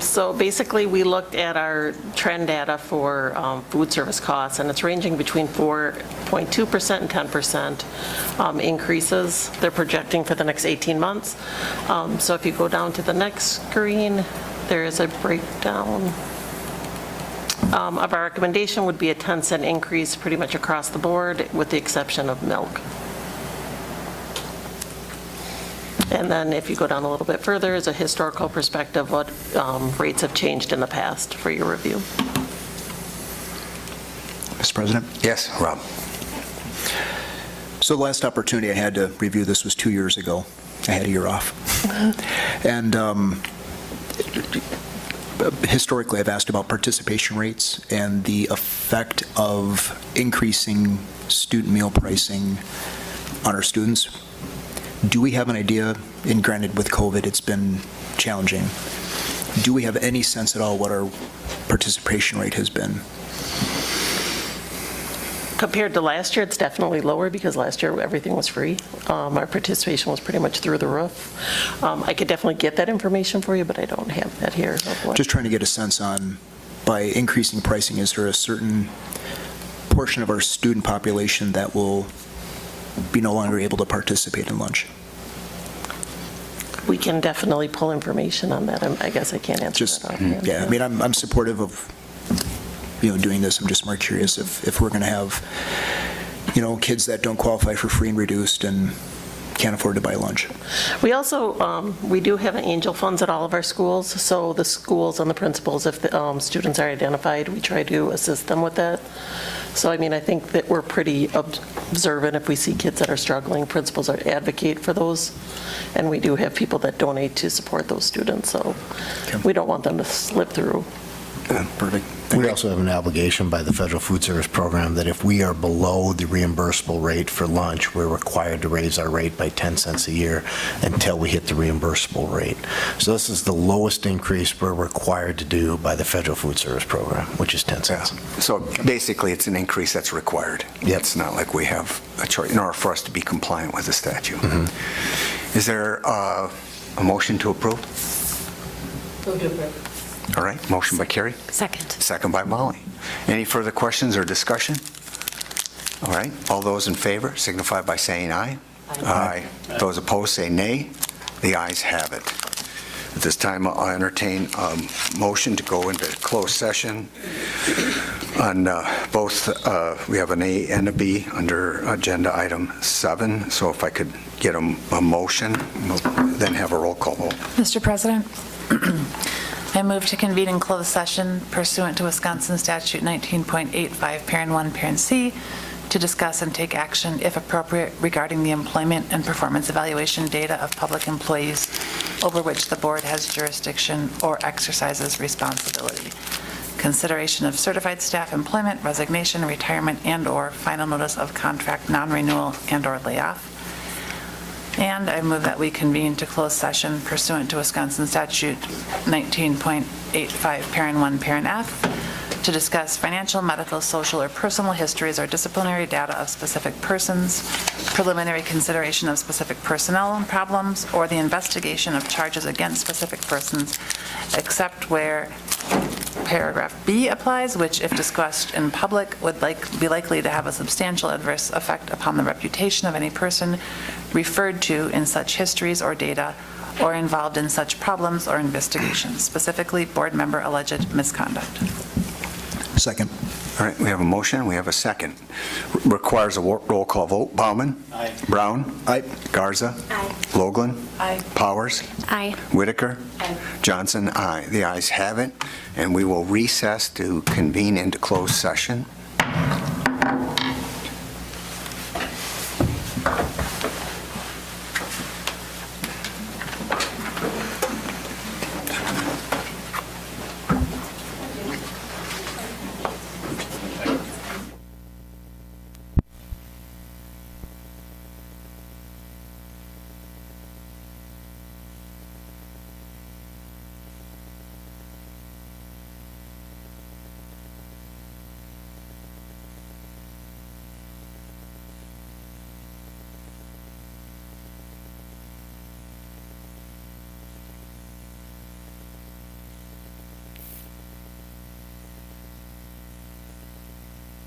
R: So basically, we looked at our trend data for food service costs, and it's ranging between 4.2% and 10% increases they're projecting for the next 18 months. So if you go down to the next screen, there is a breakdown of our recommendation would be a 10-cent increase pretty much across the board with the exception of milk. And then if you go down a little bit further, is a historical perspective what rates have changed in the past for your review.
J: Mr. President?
A: Yes, Rob.
J: So the last opportunity I had to review this was 2 years ago. I had a year off. And historically, I've asked about participation rates and the effect of increasing student meal pricing on our students. Do we have an idea, and granted with COVID it's been challenging, do we have any sense at all what our participation rate has been?
R: Compared to last year, it's definitely lower because last year everything was free. Our participation was pretty much through the roof. I could definitely get that information for you, but I don't have that here.
J: Just trying to get a sense on, by increasing pricing, is there a certain portion of our student population that will be no longer able to participate in lunch?
R: We can definitely pull information on that. I guess I can't answer that offhand.
J: Yeah, I mean, I'm supportive of, doing this. I'm just more curious if we're going to have, kids that don't qualify for free and reduced and can't afford to buy lunch.
R: We also, we do have angel funds at all of our schools, so the schools and the principals, if the students are identified, we try to assist them with that. So, I mean, I think that we're pretty observant if we see kids that are struggling. Principals are advocate for those, and we do have people that donate to support those students, so we don't want them to slip through.
J: Perfect.
N: We also have an obligation by the Federal Food Service Program that if we are below the reimbursable rate for lunch, we're required to raise our rate by 10 cents a year until we hit the reimbursable rate. So this is the lowest increase we're required to do by the Federal Food Service Program, which is 10 cents.
A: So basically, it's an increase that's required.
N: Yep.
A: It's not like we have a choice in order for us to be compliant with the statute. Is there a motion to approve? All right, motion by Carrie.
B: Second.
A: Second by Molly. Any further questions or discussion? All right, all those in favor signify by saying aye. Aye. Those opposed say nay. The ayes have it. At this time, I'll entertain a motion to go into closed session on both, we have an A and a B under agenda item 7. So if I could get a motion, we'll then have a roll call vote.
M: Mr. President, I move to convene in closed session pursuant to Wisconsin Statute 19.85, Parent 1, Parent C, to discuss and take action, if appropriate, regarding the employment and performance evaluation data of public employees over which the board has jurisdiction or exercises responsibility. Consideration of certified staff employment, resignation, retirement, and/or final notice of contract non-renewal and/or layoff. And I move that we convene to closed session pursuant to Wisconsin Statute 19.85, Parent 1, Parent F, to discuss financial, medical, social, or personal histories or disciplinary data of specific persons, preliminary consideration of specific personnel and problems, or the investigation of charges against specific persons, except where paragraph B applies, which, if discussed in public, would be likely to have a substantial adverse effect upon the reputation of any person referred to in such histories or data, or involved in such problems or investigations, specifically board member alleged misconduct.
J: Second.
A: All right, we have a motion, we have a second. Requires a roll call vote. Bauman?
H: Aye.
A: Brown?
J: Aye.
A: Garza?
B: Aye.
A: Logland?
M: Aye.
A: Powers?
B: Aye.
A: Whitaker? Johnson? Aye. The ayes have it, and we will recess to convene into closed session.